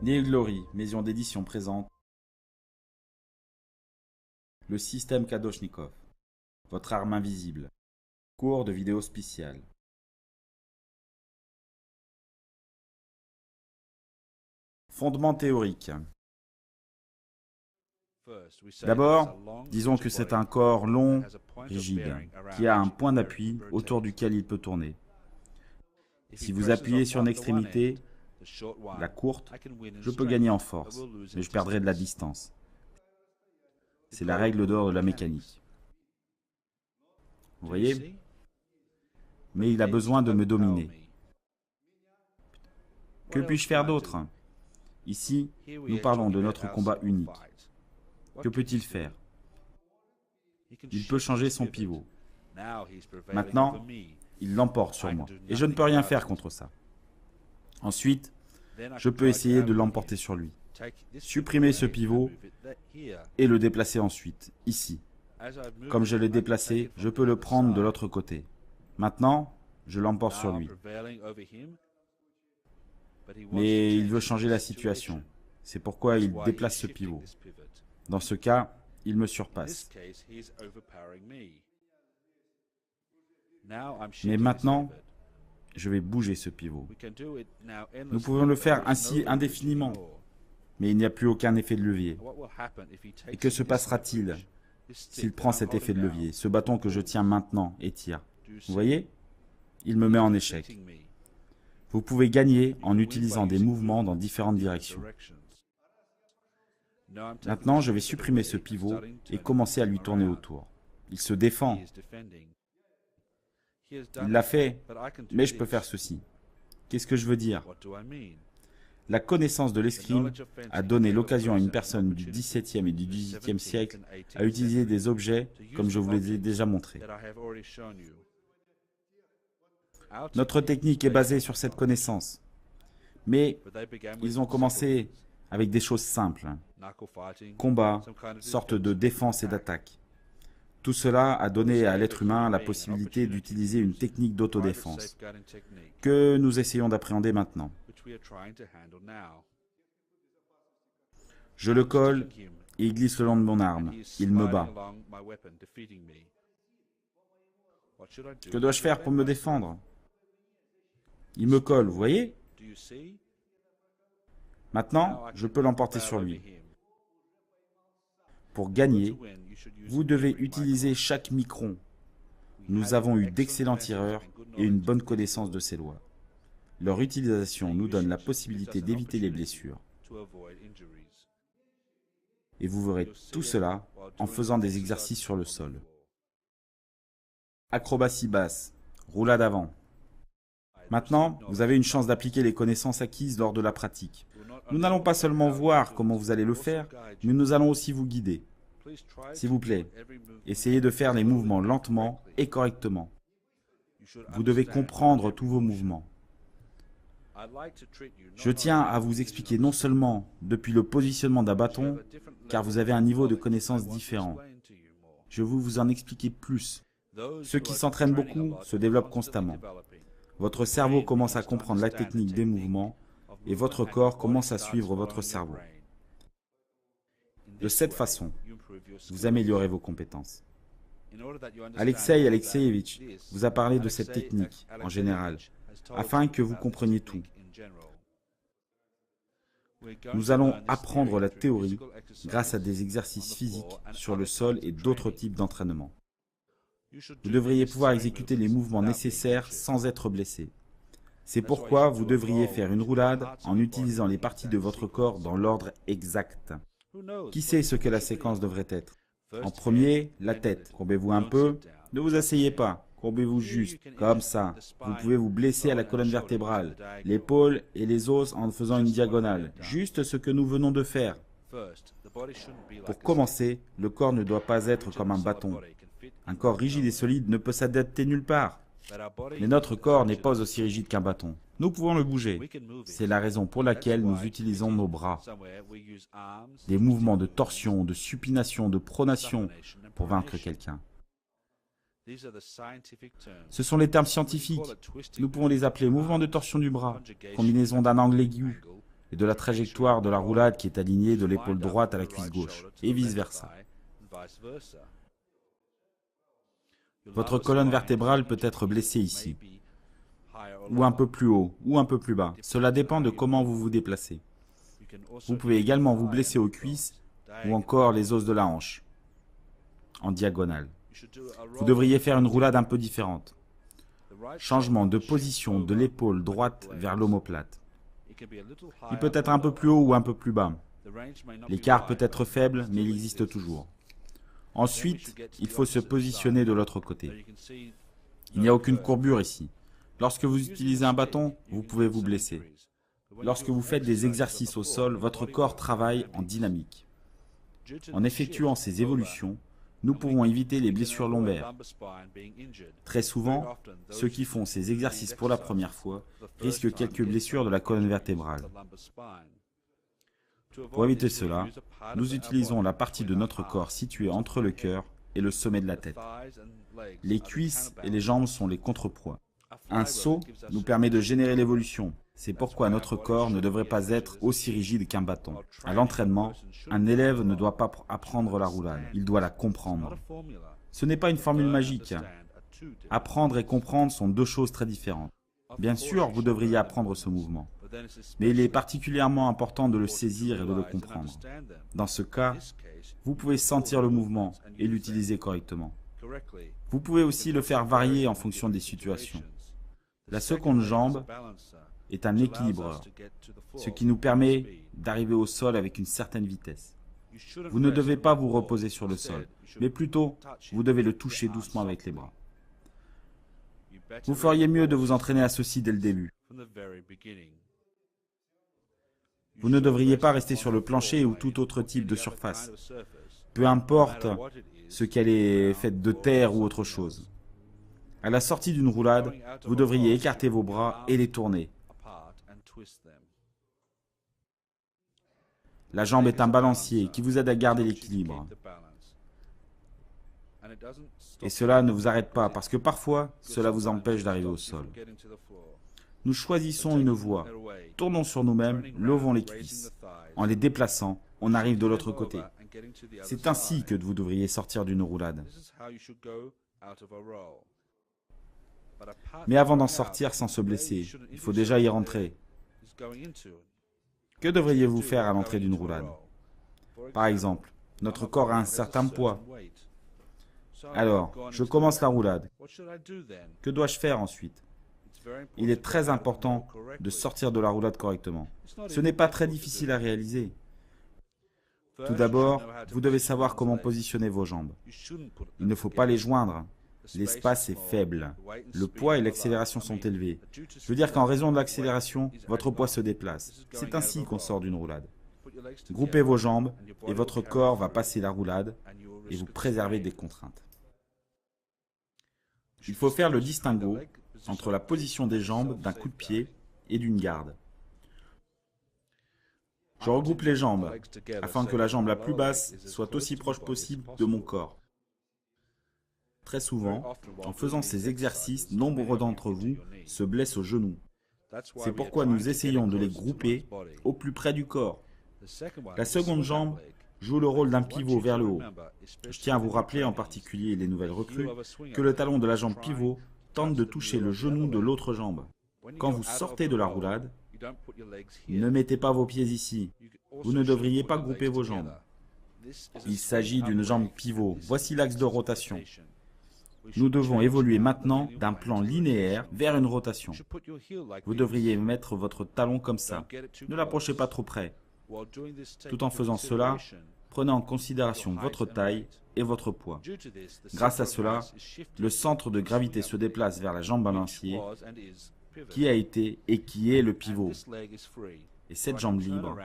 Neil Glory, maison d'édition présente le système Kadoshnikov, votre arme invisible. Cours de vidéo spéciale. Fondement théorique. D'abord, disons que c'est un corps long, rigide, qui a un point d'appui autour duquel il peut tourner. Si vous appuyez sur une extrémité, la courte, je peux gagner en force, mais je perdrai de la distance. C'est la règle d'or de la mécanique. Vous voyez? Mais il a besoin de me dominer. Que puis-je faire d'autre? Ici, nous parlons de notre combat unique. Que peut-il faire? Il peut changer son pivot. Maintenant, il l'emporte sur moi, et je ne peux rien faire contre ça. Ensuite, je peux essayer de l'emporter sur lui. Supprimer ce pivot et le déplacer ensuite, ici. Comme je l'ai déplacé, je peux le prendre de l'autre côté. Maintenant, je l'emporte sur lui. Mais il veut changer la situation. C'est pourquoi il déplace ce pivot. Dans ce cas, il me surpasse. Mais maintenant, je vais bouger ce pivot. Nous pouvons le faire ainsi indéfiniment. Mais il n'y a plus aucun effet de levier. Et que se passera-t-il s'il prend cet effet de levier, ce bâton que je tiens maintenant et tire? Vous voyez? Il me met en échec. Vous pouvez gagner en utilisant des mouvements dans différentes directions. Maintenant, je vais supprimer ce pivot et commencer à lui tourner autour. Il se défend. Il l'a fait, mais je peux faire ceci. Qu'est-ce que je veux dire? La connaissance de l'escrime a donné l'occasion à une personne du XVIIe et du XVIIIe siècle à utiliser des objets comme je vous les ai déjà montrés. Notre technique est basée sur cette connaissance. Mais ils ont commencé avec des choses simples. Combat, sorte de défense et d'attaque. Tout cela a donné à l'être humain la possibilité d'utiliser une technique d'autodéfense que nous essayons d'appréhender maintenant. Je le colle et il glisse le long de mon arme. Il me bat. Que dois-je faire pour me défendre? Il me colle, vous voyez? Maintenant, je peux l'emporter sur lui. Pour gagner, vous devez utiliser chaque micron. Nous avons eu d'excellents tireurs et une bonne connaissance de ces lois. Leur utilisation nous donne la possibilité d'éviter les blessures. Et vous verrez tout cela en faisant des exercices sur le sol. Acrobatie basse, roulade avant. Maintenant, vous avez une chance d'appliquer les connaissances acquises lors de la pratique. Nous n'allons pas seulement voir comment vous allez le faire, mais nous allons aussi vous guider. S'il vous plaît, essayez de faire les mouvements lentement et correctement. Vous devez comprendre tous vos mouvements. Je tiens à vous expliquer non seulement depuis le positionnement d'un bâton, car vous avez un niveau de connaissance différent. Je veux vous en expliquer plus. Ceux qui s'entraînent beaucoup se développent constamment. Votre cerveau commence à comprendre la technique des mouvements et votre corps commence à suivre votre cerveau. De cette façon, vous améliorez vos compétences. Alexei Alexeyevitch vous a parlé de cette technique en général, afin que vous compreniez tout. Nous allons apprendre la théorie grâce à des exercices physiques sur le sol et d'autres types d'entraînement. Vous devriez pouvoir exécuter les mouvements nécessaires sans être blessé. C'est pourquoi vous devriez faire une roulade en utilisant les parties de votre corps dans l'ordre exact. Qui sait ce que la séquence devrait être? En premier, la tête. Courbez-vous un peu. Ne vous asseyez pas. Courbez-vous juste, comme ça. Vous pouvez vous blesser à la colonne vertébrale, l'épaule et les os en faisant une diagonale. Juste ce que nous venons de faire. Pour commencer, le corps ne doit pas être comme un bâton. Un corps rigide et solide ne peut s'adapter nulle part. Mais notre corps n'est pas aussi rigide qu'un bâton. Nous pouvons le bouger. C'est la raison pour laquelle nous utilisons nos bras. Des mouvements de torsion, de supination, de pronation pour vaincre quelqu'un. Ce sont les termes scientifiques. Nous pouvons les appeler mouvements de torsion du bras, combinaison d'un angle aigu, et de la trajectoire de la roulade qui est alignée de l'épaule droite à la cuisse gauche, et vice-versa. Votre colonne vertébrale peut être blessée ici, ou un peu plus haut, ou un peu plus bas. Cela dépend de comment vous vous déplacez. Vous pouvez également vous blesser aux cuisses ou encore les os de la hanche, en diagonale. Vous devriez faire une roulade un peu différente. Changement de position de l'épaule droite vers l'omoplate. Il peut être un peu plus haut ou un peu plus bas. L'écart peut être faible, mais il existe toujours. Ensuite, il faut se positionner de l'autre côté. Il n'y a aucune courbure ici. Lorsque vous utilisez un bâton, vous pouvez vous blesser. Lorsque vous faites des exercices au sol, votre corps travaille en dynamique. En effectuant ces évolutions, nous pouvons éviter les blessures lombaires. Très souvent, ceux qui font ces exercices pour la première fois risquent quelques blessures de la colonne vertébrale. Pour éviter cela, nous utilisons la partie de notre corps située entre le cœur et le sommet de la tête. Les cuisses et les jambes sont les contrepoids. Un saut nous permet de générer l'évolution. C'est pourquoi notre corps ne devrait pas être aussi rigide qu'un bâton. À l'entraînement, un élève ne doit pas apprendre la roulade, il doit la comprendre. Ce n'est pas une formule magique. Apprendre et comprendre sont deux choses très différentes. Bien sûr, vous devriez apprendre ce mouvement, mais il est particulièrement important de le saisir et de le comprendre. Dans ce cas, vous pouvez sentir le mouvement et l'utiliser correctement. Vous pouvez aussi le faire varier en fonction des situations. La seconde jambe est un équilibreur, ce qui nous permet d'arriver au sol avec une certaine vitesse. Vous ne devez pas vous reposer sur le sol, mais plutôt, vous devez le toucher doucement avec les bras. Vous feriez mieux de vous entraîner à ceci dès le début. Vous ne devriez pas rester sur le plancher ou tout autre type de surface, peu importe ce qu'elle est faite de terre ou autre chose. À la sortie d'une roulade, vous devriez écarter vos bras et les tourner. La jambe est un balancier qui vous aide à garder l'équilibre. Et cela ne vous arrête pas parce que parfois, cela vous empêche d'arriver au sol. Nous choisissons une voie, tournons sur nous-mêmes, levons les cuisses. En les déplaçant, on arrive de l'autre côté. C'est ainsi que vous devriez sortir d'une roulade. Mais avant d'en sortir sans se blesser, il faut déjà y rentrer. Que devriez-vous faire à l'entrée d'une roulade? Par exemple, notre corps a un certain poids. Alors, je commence la roulade. Que dois-je faire ensuite? Il est très important de sortir de la roulade correctement. Ce n'est pas très difficile à réaliser. Tout d'abord, vous devez savoir comment positionner vos jambes. Il ne faut pas les joindre. L'espace est faible. Le poids et l'accélération sont élevés. Je veux dire qu'en raison de l'accélération, votre poids se déplace. C'est ainsi qu'on sort d'une roulade. Groupez vos jambes et votre corps va passer la roulade et vous préserver des contraintes. Il faut faire le distinguo entre la position des jambes d'un coup de pied et d'une garde. Je regroupe les jambes afin que la jambe la plus basse soit aussi proche possible de mon corps. Très souvent, en faisant ces exercices, nombre d'entre vous se blessent aux genoux. C'est pourquoi nous essayons de les grouper au plus près du corps. La seconde jambe joue le rôle d'un pivot vers le haut. Je tiens à vous rappeler, en particulier les nouvelles recrues, que le talon de la jambe pivot tente de toucher le genou de l'autre jambe. Quand vous sortez de la roulade, ne mettez pas vos pieds ici. Vous ne devriez pas grouper vos jambes. Il s'agit d'une jambe pivot. Voici l'axe de rotation. Nous devons évoluer maintenant d'un plan linéaire vers une rotation. Vous devriez mettre votre talon comme ça. Ne l'approchez pas trop près. Tout en faisant cela, prenez en considération votre taille et votre poids. Grâce à cela, le centre de gravité se déplace vers la jambe balancier, qui a été et qui est le pivot. Et cette jambe libre,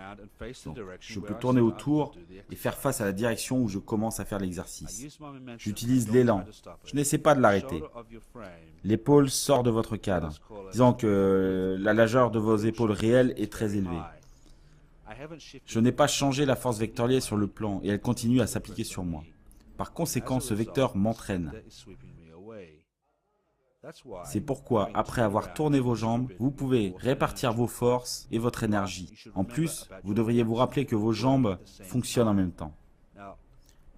donc, je peux tourner autour et faire face à la direction où je commence à faire l'exercice. J'utilise l'élan. Je n'essaie pas de l'arrêter. L'épaule sort de votre cadre. Disons que la largeur de vos épaules réelles est très élevée. Je n'ai pas changé la force vectorielle sur le plan et elle continue à s'appliquer sur moi. Par conséquent, ce vecteur m'entraîne. C'est pourquoi, après avoir tourné vos jambes, vous pouvez répartir vos forces et votre énergie. En plus, vous devriez vous rappeler que vos jambes fonctionnent en même temps.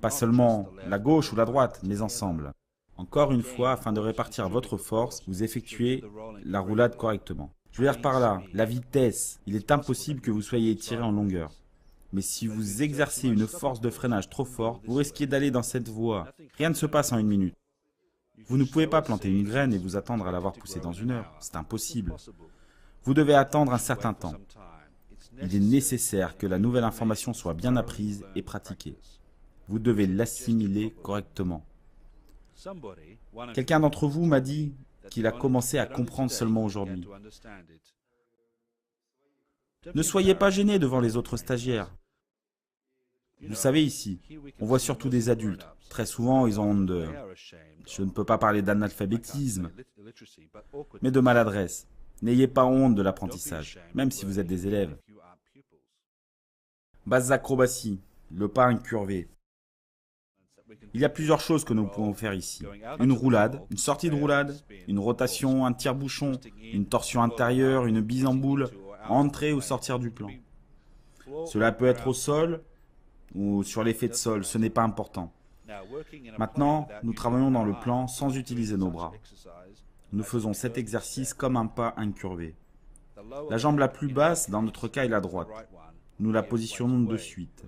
Pas seulement la gauche ou la droite, mais ensemble. Encore une fois, afin de répartir votre force, vous effectuez la roulade correctement. Je veux dire par là, la vitesse, il est impossible que vous soyez étiré en longueur. Mais si vous exercez une force de freinage trop forte, vous risquez d'aller dans cette voie. Rien ne se passe en une minute. Vous ne pouvez pas planter une graine et vous attendre à l'avoir poussée dans une heure. C'est impossible. Vous devez attendre un certain temps. Il est nécessaire que la nouvelle information soit bien apprise et pratiquée. Vous devez l'assimiler correctement. Quelqu'un d'entre vous m'a dit qu'il a commencé à comprendre seulement aujourd'hui. Ne soyez pas gênés devant les autres stagiaires. Vous savez ici, on voit surtout des adultes. Très souvent, ils ont honte de... Je ne peux pas parler d'analphabétisme, mais de maladresse. N'ayez pas honte de l'apprentissage, même si vous êtes des élèves. Bases acrobaties, le pas incurvé. Il y a plusieurs choses que nous pouvons faire ici. Une roulade, une sortie de roulade, une rotation, un tire-bouchon, une torsion intérieure, une bise en boule, entrer ou sortir du plan. Cela peut être au sol ou sur l'effet de sol, ce n'est pas important. Maintenant, nous travaillons dans le plan sans utiliser nos bras. Nous faisons cet exercice comme un pas incurvé. La jambe la plus basse, dans notre cas, est la droite. Nous la positionnons de suite.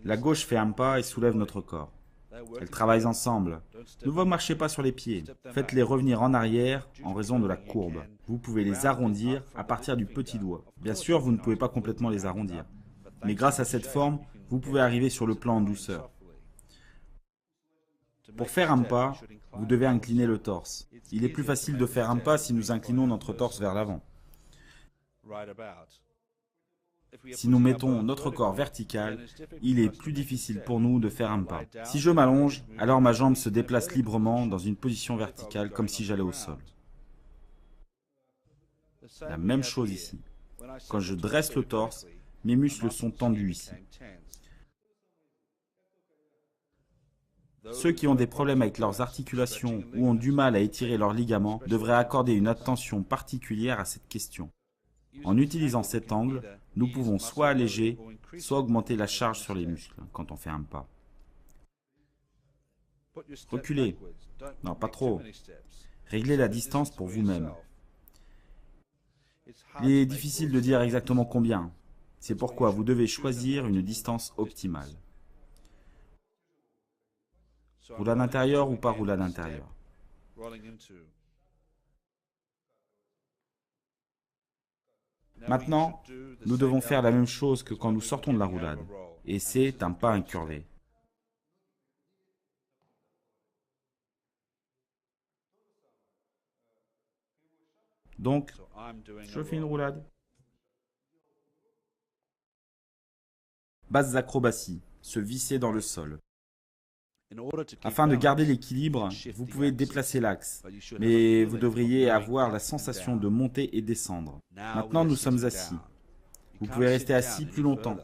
La gauche fait un pas et soulève notre corps. Elles travaillent ensemble. Ne vous marchez pas sur les pieds. Faites-les revenir en arrière en raison de la courbe. Vous pouvez les arrondir à partir du petit doigt. Bien sûr, vous ne pouvez pas complètement les arrondir. Mais grâce à cette forme, vous pouvez arriver sur le plan en douceur. Pour faire un pas, vous devez incliner le torse. Il est plus facile de faire un pas si nous inclinons notre torse vers l'avant. Si nous mettons notre corps vertical, il est plus difficile pour nous de faire un pas. Si je m'allonge, alors ma jambe se déplace librement dans une position verticale comme si j'allais au sol. La même chose ici. Quand je dresse le torse, mes muscles sont tendus ici. Ceux qui ont des problèmes avec leurs articulations ou ont du mal à étirer leurs ligaments devraient accorder une attention particulière à cette question. En utilisant cet angle, nous pouvons soit alléger, soit augmenter la charge sur les muscles quand on fait un pas. Reculez. Non, pas trop. Réglez la distance pour vous-même. Il est difficile de dire exactement combien. C'est pourquoi vous devez choisir une distance optimale. Roulade intérieure ou pas roulade intérieure. Maintenant, nous devons faire la même chose que quand nous sortons de la roulade, et c'est un pas incurvé. Donc, je fais une roulade. Bases acrobaties, se visser dans le sol. Afin de garder l'équilibre, vous pouvez déplacer l'axe, mais vous devriez avoir la sensation de monter et descendre. Maintenant, nous sommes assis. Vous pouvez rester assis plus longtemps.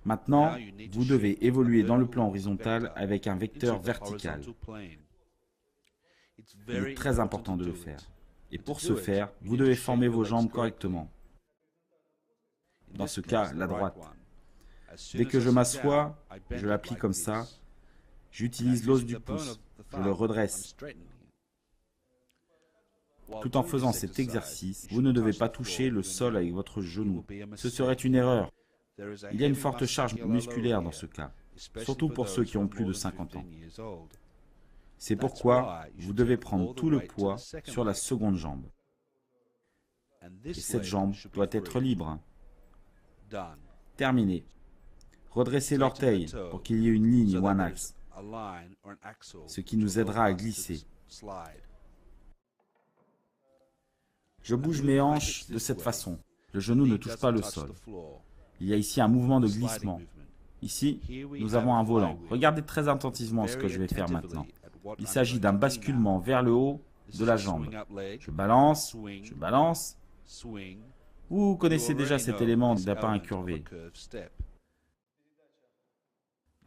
Maintenant, vous devez évoluer dans le plan horizontal avec un vecteur vertical. Il est très important de le faire. Et pour ce faire, vous devez former vos jambes correctement. Dans ce cas, la droite. Dès que je m'assois, je l'applique comme ça. J'utilise l'os du pouce, je le redresse. Tout en faisant cet exercice, vous ne devez pas toucher le sol avec votre genou. Ce serait une erreur. Il y a une forte charge musculaire dans ce cas, surtout pour ceux qui ont plus de 50 ans. C'est pourquoi vous devez prendre tout le poids sur la seconde jambe. Et cette jambe doit être libre. Terminé. Redressez l'orteil pour qu'il y ait une ligne ou un axe, ce qui nous aidera à glisser. Je bouge mes hanches de cette façon. Le genou ne touche pas le sol. Il y a ici un mouvement de glissement. Ici, nous avons un volant. Regardez très attentivement ce que je vais faire maintenant. Il s'agit d'un basculement vers le haut de la jambe. Je balance, je balance. Vous connaissez déjà cet élément d'un pas incurvé.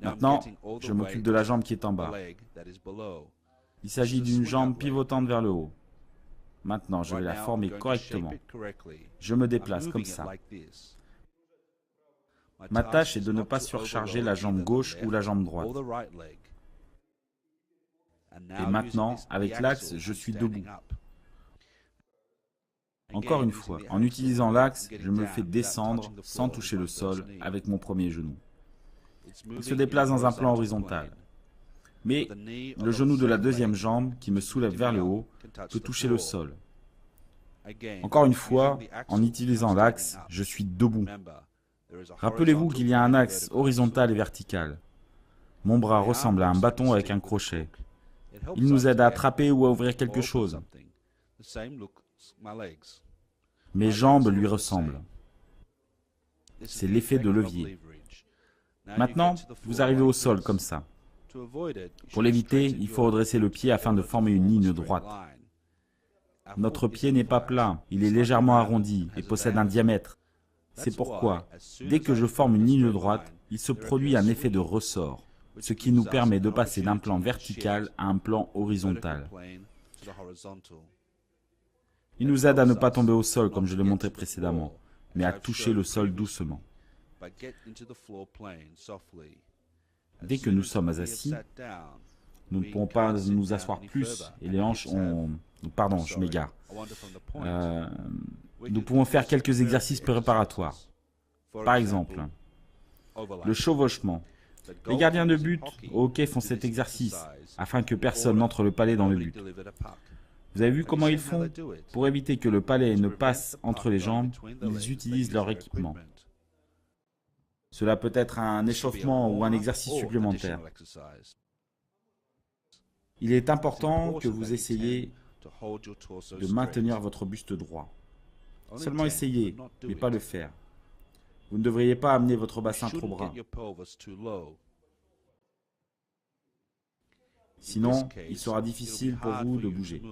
Maintenant, je m'occupe de la jambe qui est en bas. Il s'agit d'une jambe pivotante vers le haut. Maintenant, je vais la former correctement. Je me déplace comme ça. Ma tâche est de ne pas surcharger la jambe gauche ou la jambe droite. Et maintenant, avec l'axe, je suis debout. Encore une fois, en utilisant l'axe, je me fais descendre sans toucher le sol avec mon premier genou. Il se déplace dans un plan horizontal. Mais le genou de la deuxième jambe, qui me soulève vers le haut, peut toucher le sol. Encore une fois, en utilisant l'axe, je suis debout. Rappelez-vous qu'il y a un axe horizontal et vertical. Mon bras ressemble à un bâton avec un crochet. Il nous aide à attraper ou à ouvrir quelque chose. Mes jambes lui ressemblent. C'est l'effet de levier. Maintenant, vous arrivez au sol comme ça. Pour l'éviter, il faut redresser le pied afin de former une ligne droite. Notre pied n'est pas plat, il est légèrement arrondi et possède un diamètre. C'est pourquoi, dès que je forme une ligne droite, il se produit un effet de ressort, ce qui nous permet de passer d'un plan vertical à un plan horizontal. Il nous aide à ne pas tomber au sol comme je l'ai montré précédemment, mais à toucher le sol doucement. Dès que nous sommes assis, nous ne pourrons pas nous asseoir plus et les hanches ont... Pardon, je m'égare. Nous pouvons faire quelques exercices préparatoires. Par exemple, le chevauchement. Les gardiens de but au hockey font cet exercice afin que personne n'entre le palet dans le but. Vous avez vu comment ils font? Pour éviter que le palet ne passe entre les jambes, ils utilisent leur équipement. Cela peut être un échauffement ou un exercice supplémentaire. Il est important que vous essayiez de maintenir votre buste droit. Seulement essayez, mais pas le faire. Vous ne devriez pas amener votre bassin trop bas. Sinon, il sera difficile pour vous de bouger.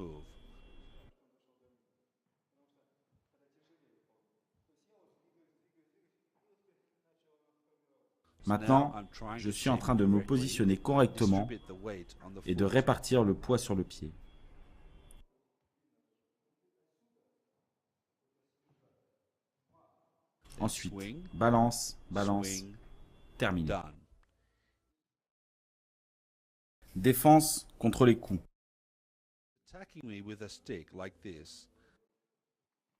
Maintenant, je suis en train de me positionner correctement et de répartir le poids sur le pied. Ensuite, balance, balance, terminé. Défense contre les coups.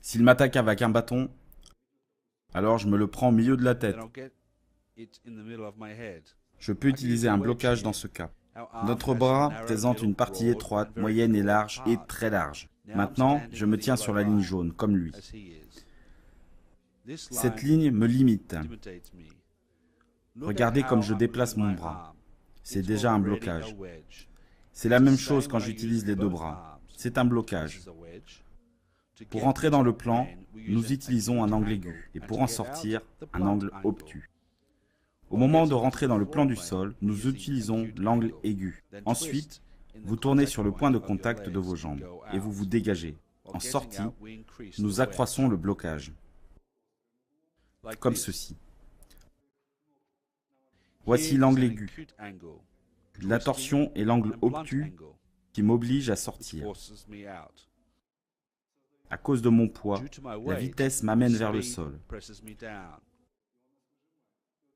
S'il m'attaque avec un bâton, alors je me le prends au milieu de la tête. Je peux utiliser un blocage dans ce cas. Notre bras présente une partie étroite, moyenne et large et très large. Maintenant, je me tiens sur la ligne jaune, comme lui. Cette ligne me limite. Regardez comme je déplace mon bras. C'est déjà un blocage. C'est la même chose quand j'utilise les deux bras. C'est un blocage. Pour entrer dans le plan, nous utilisons un angle aigu et pour en sortir, un angle obtus. Au moment de rentrer dans le plan du sol, nous utilisons l'angle aigu. Ensuite, vous tournez sur le point de contact de vos jambes et vous vous dégagez. En sortie, nous accroissons le blocage. Comme ceci. Voici l'angle aigu. La torsion est l'angle obtus qui m'oblige à sortir. À cause de mon poids, la vitesse m'amène vers le sol.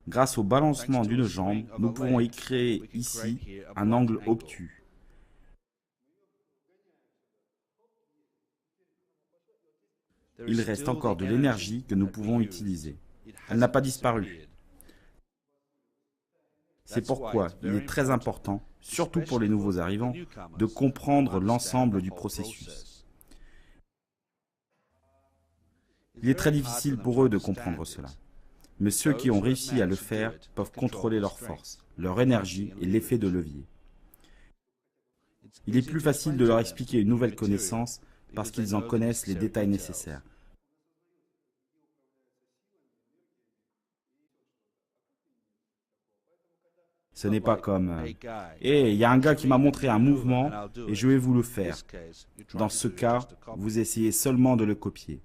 Grâce au balancement d'une jambe, nous pouvons y créer ici un angle obtus. Il reste encore de l'énergie que nous pouvons utiliser. Elle n'a pas disparu. C'est pourquoi il est très important, surtout pour les nouveaux arrivants, de comprendre l'ensemble du processus. Il est très difficile pour eux de comprendre cela. Mais ceux qui ont réussi à le faire peuvent contrôler leur force, leur énergie et l'effet de levier. Il est plus facile de leur expliquer une nouvelle connaissance parce qu'ils en connaissent les détails nécessaires. Ce n'est pas comme « Hey, il y a un gars qui m'a montré un mouvement et je vais vous le faire ». Dans ce cas, vous essayez seulement de le copier.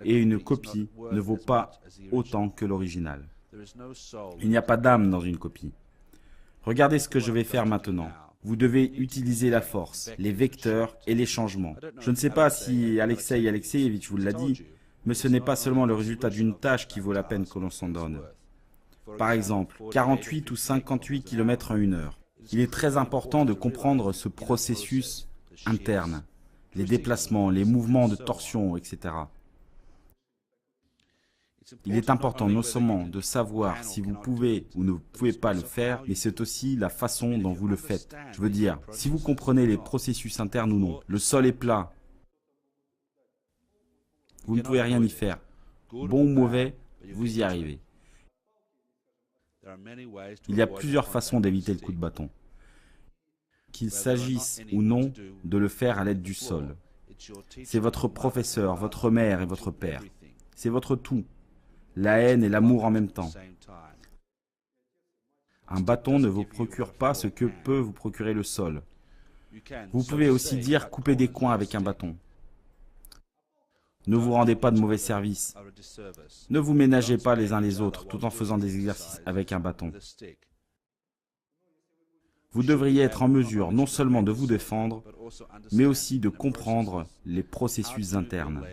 Et une copie ne vaut pas autant que l'original. Il n'y a pas d'âme dans une copie. Regardez ce que je vais faire maintenant. Vous devez utiliser la force, les vecteurs et les changements. Je ne sais pas si Alexei Alexeyevitch vous l'a dit, mais ce n'est pas seulement le résultat d'une tâche qui vaut la peine que l'on s'en donne. Par exemple, 48 ou 58 km en 1 heure. Il est très important de comprendre ce processus interne, les déplacements, les mouvements de torsion, etc. Il est important non seulement de savoir si vous pouvez ou ne pouvez pas le faire, mais c'est aussi la façon dont vous le faites. Je veux dire, si vous comprenez les processus internes ou non, le sol est plat, vous ne pouvez rien y faire. Bon ou mauvais, vous y arrivez. Il y a plusieurs façons d'éviter le coup de bâton. Qu'il s'agisse ou non de le faire à l'aide du sol. C'est votre professeur, votre mère et votre père. C'est votre tout. La haine et l'amour en même temps. Un bâton ne vous procure pas ce que peut vous procurer le sol. Vous pouvez aussi dire couper des coins avec un bâton. Ne vous rendez pas de mauvais service. Ne vous ménagez pas les uns les autres tout en faisant des exercices avec un bâton. Vous devriez être en mesure non seulement de vous défendre, mais aussi de comprendre les processus internes.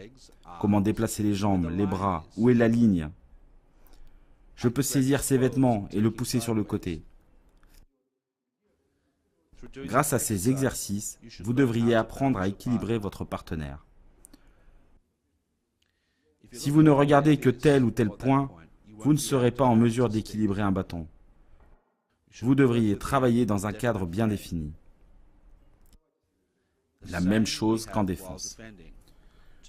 Comment déplacer les jambes, les bras, où est la ligne. Je peux saisir ses vêtements et le pousser sur le côté. Grâce à ces exercices, vous devriez apprendre à équilibrer votre partenaire. Si vous ne regardez que tel ou tel point, vous ne serez pas en mesure d'équilibrer un bâton. Vous devriez travailler dans un cadre bien défini. La même chose qu'en défense.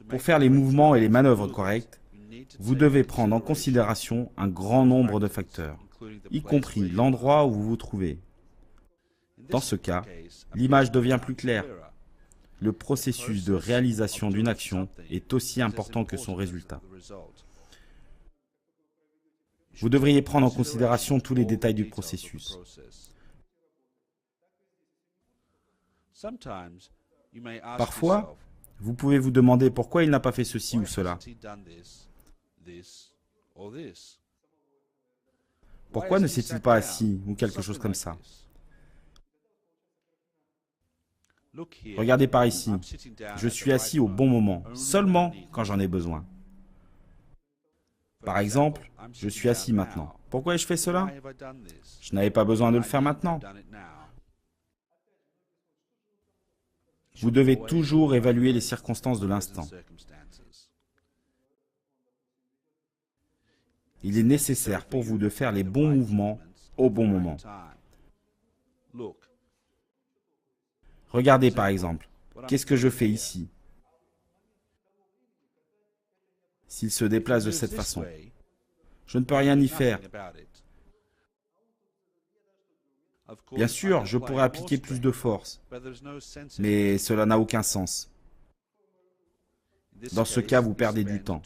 Pour faire les mouvements et les manœuvres correctes, vous devez prendre en considération un grand nombre de facteurs, y compris l'endroit où vous vous trouvez. Dans ce cas, l'image devient plus claire. Le processus de réalisation d'une action est aussi important que son résultat. Vous devriez prendre en considération tous les détails du processus. Parfois, vous pouvez vous demander pourquoi il n'a pas fait ceci ou cela. Pourquoi ne s'est-il pas assis ou quelque chose comme ça? Regardez par ici. Je suis assis au bon moment, seulement quand j'en ai besoin. Par exemple, je suis assis maintenant. Pourquoi ai-je fait cela? Je n'avais pas besoin de le faire maintenant. Vous devez toujours évaluer les circonstances de l'instant. Il est nécessaire pour vous de faire les bons mouvements au bon moment. Regardez par exemple, qu'est-ce que je fais ici? S'il se déplace de cette façon, je ne peux rien y faire. Bien sûr, je pourrais appliquer plus de force, mais cela n'a aucun sens. Dans ce cas, vous perdez du temps.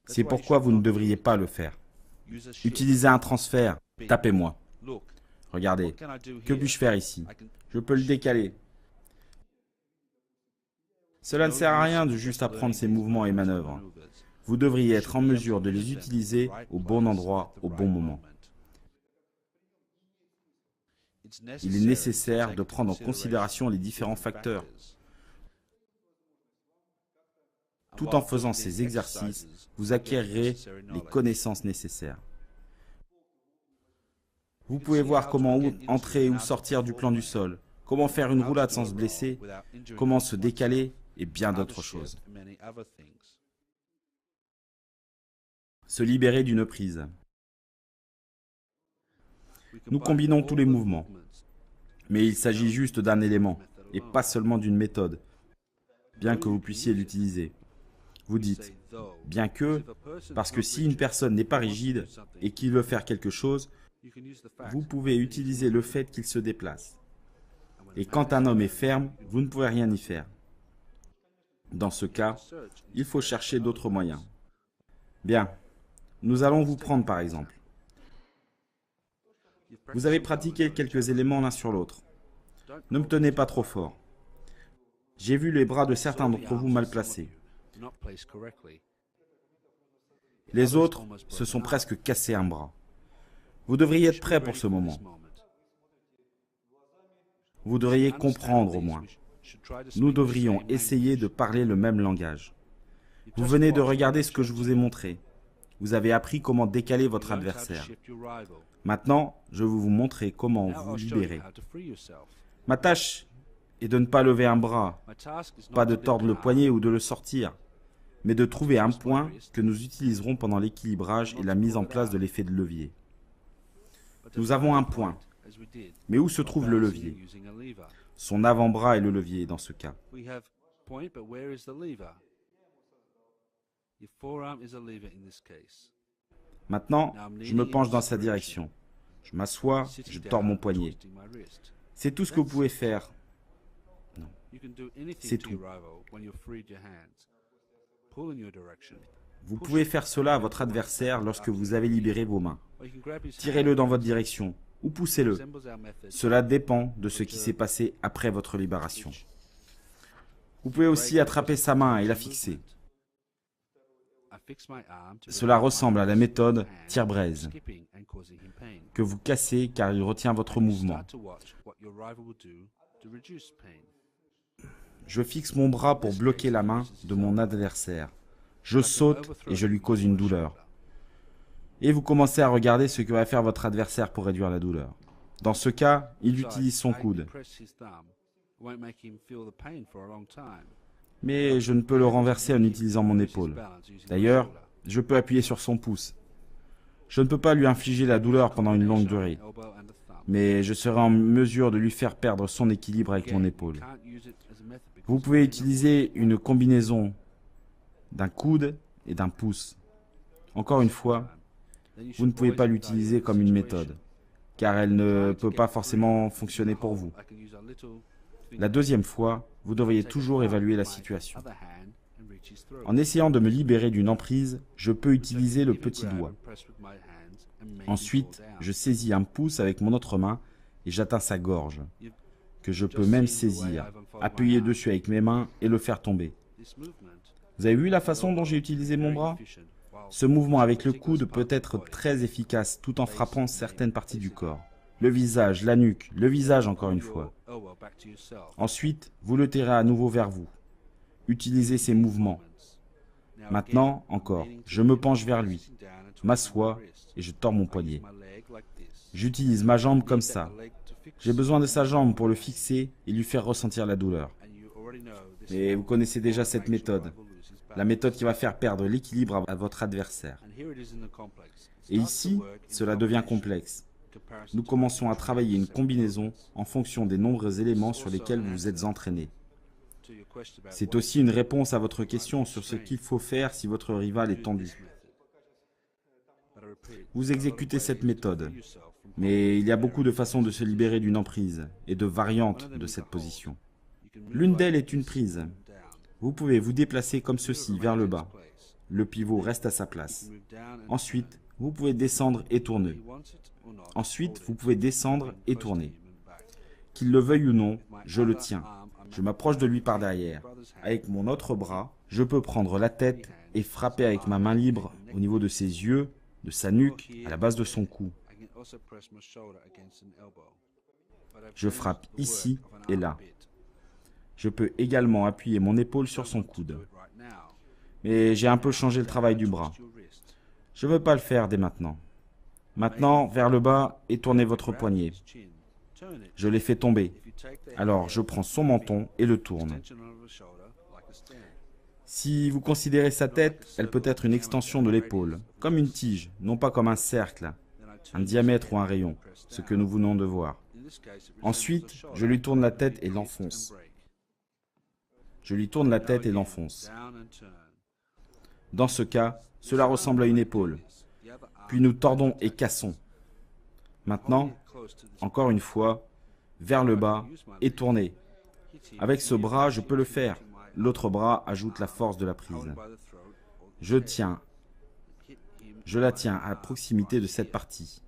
C'est pourquoi vous ne devriez pas le faire. Utilisez un transfert, tapez-moi. Regardez, que puis-je faire ici? Je peux le décaler. Cela ne sert à rien de juste apprendre ces mouvements et manœuvres. Vous devriez être en mesure de les utiliser au bon endroit, au bon moment. Il est nécessaire de prendre en considération les différents facteurs. Tout en faisant ces exercices, vous acquérerez les connaissances nécessaires. Vous pouvez voir comment entrer ou sortir du plan du sol, comment faire une roulade sans se blesser, comment se décaler et bien d'autres choses. Se libérer d'une prise. Nous combinons tous les mouvements, mais il s'agit juste d'un élément et pas seulement d'une méthode, bien que vous puissiez l'utiliser. Vous dites, bien que, parce que si une personne n'est pas rigide et qu'il veut faire quelque chose, vous pouvez utiliser le fait qu'il se déplace. Et quand un homme est ferme, vous ne pouvez rien y faire. Dans ce cas, il faut chercher d'autres moyens. Bien, nous allons vous prendre par exemple. Vous avez pratiqué quelques éléments l'un sur l'autre. Ne me tenez pas trop fort. J'ai vu les bras de certains d'entre vous mal placés. Les autres se sont presque cassés un bras. Vous devriez être prêt pour ce moment. Vous devriez comprendre au moins. Nous devrions essayer de parler le même langage. Vous venez de regarder ce que je vous ai montré. Vous avez appris comment décaler votre adversaire. Maintenant, je vais vous montrer comment vous libérer. Ma tâche est de ne pas lever un bras, pas de tordre le poignet ou de le sortir, mais de trouver un point que nous utiliserons pendant l'équilibrage et la mise en place de l'effet de levier. Nous avons un point, mais où se trouve le levier? Son avant-bras est le levier dans ce cas. Maintenant, je me penche dans sa direction. Je m'assois, je tords mon poignet. C'est tout ce que vous pouvez faire. Non, c'est tout. Vous pouvez faire cela à votre adversaire lorsque vous avez libéré vos mains. Tirez-le dans votre direction ou poussez-le. Cela dépend de ce qui s'est passé après votre libération. Vous pouvez aussi attraper sa main et la fixer. Cela ressemble à la méthode tire-braise, que vous cassez car il retient votre mouvement. Je fixe mon bras pour bloquer la main de mon adversaire. Je saute et je lui cause une douleur. Et vous commencez à regarder ce que va faire votre adversaire pour réduire la douleur. Dans ce cas, il utilise son coude. Mais je ne peux le renverser en utilisant mon épaule. D'ailleurs, je peux appuyer sur son pouce. Je ne peux pas lui infliger la douleur pendant une longue durée, mais je serai en mesure de lui faire perdre son équilibre avec mon épaule. Vous pouvez utiliser une combinaison d'un coude et d'un pouce. Encore une fois, vous ne pouvez pas l'utiliser comme une méthode, car elle ne peut pas forcément fonctionner pour vous. La deuxième fois, vous devriez toujours évaluer la situation. En essayant de me libérer d'une emprise, je peux utiliser le petit doigt. Ensuite, je saisis un pouce avec mon autre main et j'atteins sa gorge, que je peux même saisir, appuyer dessus avec mes mains et le faire tomber. Vous avez vu la façon dont j'ai utilisé mon bras? Ce mouvement avec le coude peut être très efficace tout en frappant certaines parties du corps. Le visage, la nuque, le visage encore une fois. Ensuite, vous le tirez à nouveau vers vous. Utilisez ces mouvements. Maintenant, encore, je me penche vers lui, m'assois et je tords mon poignet. J'utilise ma jambe comme ça. J'ai besoin de sa jambe pour le fixer et lui faire ressentir la douleur. Mais vous connaissez déjà cette méthode. La méthode qui va faire perdre l'équilibre à votre adversaire. Et ici, cela devient complexe. Nous commençons à travailler une combinaison en fonction des nombreux éléments sur lesquels vous vous êtes entraîné. C'est aussi une réponse à votre question sur ce qu'il faut faire si votre rival est tendu. Vous exécutez cette méthode, mais il y a beaucoup de façons de se libérer d'une emprise et de variantes de cette position. L'une d'elles est une prise. Vous pouvez vous déplacer comme ceci vers le bas. Le pivot reste à sa place. Ensuite, vous pouvez descendre et tourner. Ensuite, vous pouvez descendre et tourner. Qu'il le veuille ou non, je le tiens. Je m'approche de lui par derrière. Avec mon autre bras, je peux prendre la tête et frapper avec ma main libre au niveau de ses yeux, de sa nuque, à la base de son cou. Je frappe ici et là. Je peux également appuyer mon épaule sur son coude. Mais j'ai un peu changé le travail du bras. Je ne veux pas le faire dès maintenant. Maintenant, vers le bas et tournez votre poignet. Je l'ai fait tomber. Alors, je prends son menton et le tourne. Si vous considérez sa tête, elle peut être une extension de l'épaule, comme une tige, non pas comme un cercle, un diamètre ou un rayon, ce que nous venons de voir. Ensuite, je lui tourne la tête et l'enfonce. Je lui tourne la tête et l'enfonce. Dans ce cas, cela ressemble à une épaule. Puis nous tordons et cassons. Maintenant, encore une fois, vers le bas et tournez. Avec ce bras, je peux le faire. L'autre bras ajoute la force de la prise. Je la tiens à proximité de cette partie.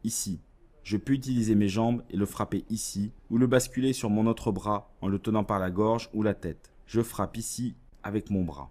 Ici. Je peux utiliser mes jambes et le frapper ici, ou le basculer sur mon autre bras en le tenant par la gorge ou la tête. Je frappe ici avec mon bras.